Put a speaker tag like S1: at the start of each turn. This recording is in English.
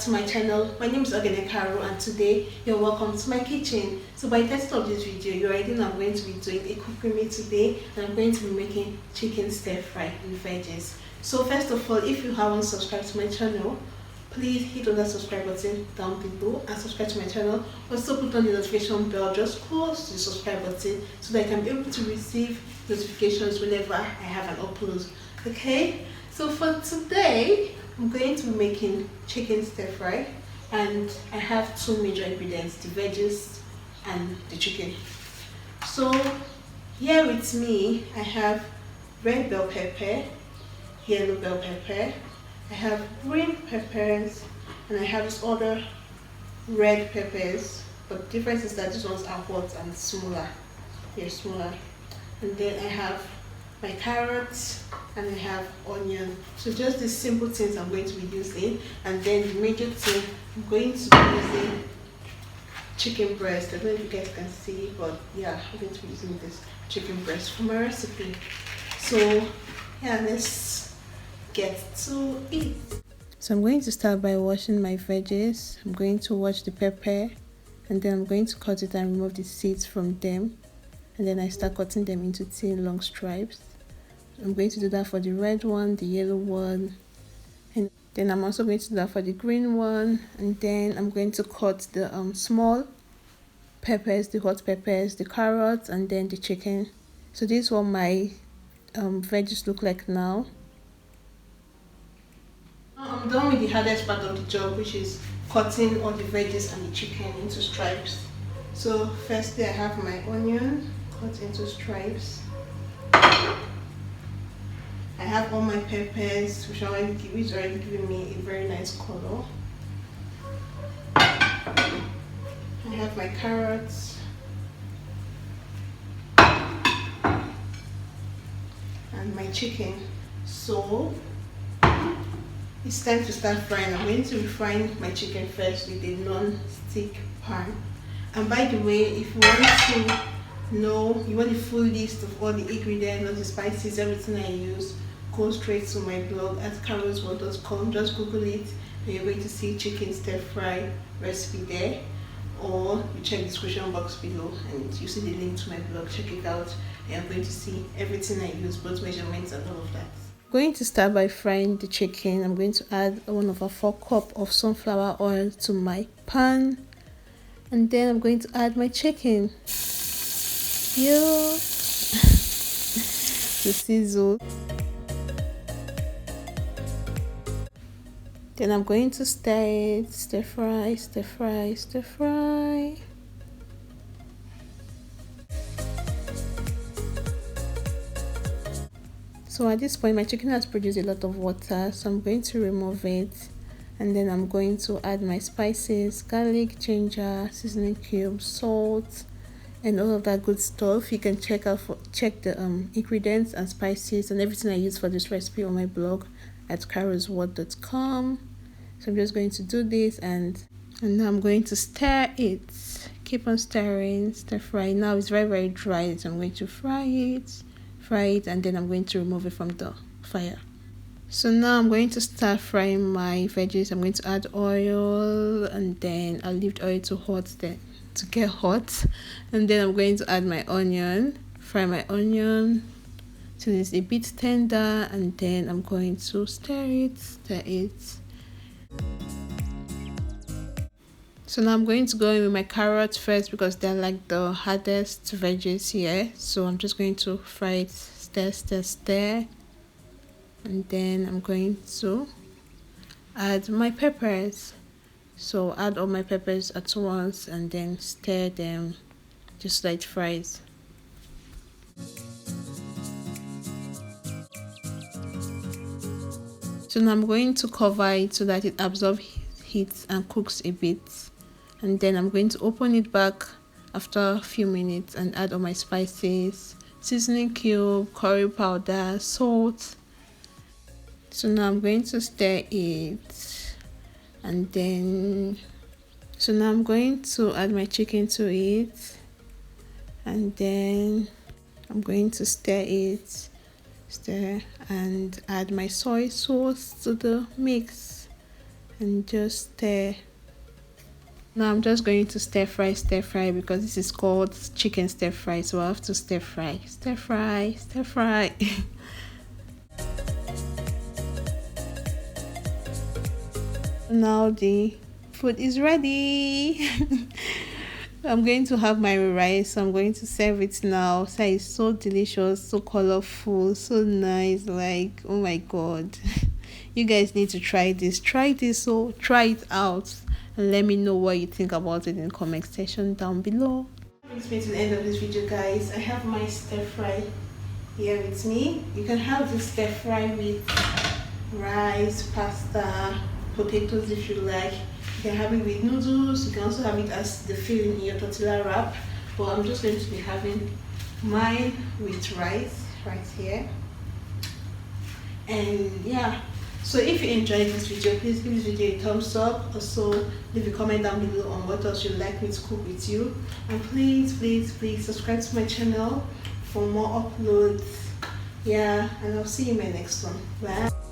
S1: to my channel. My name is Oghenekaro and today you're welcome to my kitchen. So by the title of this video, you already know I'm going to be doing a cookery meal today, and I'm going to be making chicken stir fry with veggies. So first of all, if you haven't subscribed to my channel, please hit on that subscribe button down below and subscribe to my channel. Also put on the notification bell just close to the subscribe button so that I can be able to receive notifications whenever I have an upload. Okay, so for today I'm going to be making chicken stir fry, and I have two major ingredients: the veggies and the chicken. So here with me I have red bell pepper, yellow bell pepper, I have green peppers, and I have this other red peppers, but the difference is that these ones are hot and smaller. They're smaller. And then I have my carrots and I have onion. So just these simple things I'm going to be using, and then the major thing I'm going to be using chicken breast. I don't know if you guys can see, but yeah, I'm going to be using this chicken breast for my recipe. So yeah, let's get to it. So I'm going to start by washing my veggies. I'm going to wash the pepper, and then I'm going to cut it and remove the seeds from them, and then I start cutting them into thin long stripes. I'm going to do that for the red one, the yellow one, and then I'm also going to do that for the green one. And then I'm going to cut the small peppers, the hot peppers, the carrots, and then the chicken. So this is what my veggies look like now. I'm done with the hardest part of the job, which is cutting all the veggies and the chicken into stripes. So firstly I have my onion cut into stripes. I have all my peppers, which is already giving me a very nice color. I have my carrots and my chicken. So it's time to start frying. I'm going to be frying my chicken first with a non-stick pan. And by the way, if you want to know, you want the full list of all the ingredients, all the spices, everything I use, go straight to my blog at carrotsworld.com. Just Google it and you're going to see chicken stir fry recipe there, or you check the description box below and you see the link to my blog. Check it out and you're going to see everything I use, both measurements and all of that. I'm going to start by frying the chicken. I'm going to add 1/4 cup of sunflower oil to my pan, and then I'm going to add my chicken. The sizzle. Then I'm going to stir it, stir fry, stir fry, stir fry. So at this point my chicken has produced a lot of water, so I'm going to remove it, and then I'm going to add my spices: garlic, ginger, seasoning cubes, salt, and all of that good stuff. You can check the ingredients and spices and everything I use for this recipe on my blog at carrotsworld.com. So I'm just going to do this, and now I'm going to stir it. Keep on stirring, stir fry. Now it's very dry, so I'm going to fry it, and then I'm going to remove it from the fire. So now I'm going to start frying my veggies. I'm going to add oil, and then I'll leave the oil to get hot, and then I'm going to add my onion, fry my onion till it's a bit tender, and then I'm going to stir it. So now I'm going to go in with my carrots first because they're like the hardest veggies here. So I'm just going to fry it, stir, and then I'm going to add my peppers. So add all my peppers at once and then stir them just like fries. So now I'm going to cover it so that it absorbs heat and cooks a bit, and then I'm going to open it back after a few minutes and add all my spices: seasoning cube, curry powder, salt. So now I'm going to stir it, and then now I'm going to add my chicken to it, and then I'm going to stir and add my soy sauce to the mix, and just stir. Now I'm just going to stir fry because this is called chicken stir fry, so I have to stir fry. Now the food is ready. I'm going to have my rice. I'm going to serve it now. So it's so delicious, so colorful, so nice. Like, oh my god. You guys need to try this. So try it out and let me know what you think about it in the comment section down below. Brings me to the end of this video, guys. I have my stir fry here with me. You can have this stir fry with rice, pasta, potatoes if you like. You can have it with noodles. You can also have it as the filling in your tortilla wrap, but I'm just going to be having mine with rice right here. And yeah, so if you enjoyed this video, please give this video a thumbs up. Also leave a comment down below on what else you'd like me to cook with you, and please subscribe to my channel for more uploads. Yeah, and I'll see you in my next one. Bye.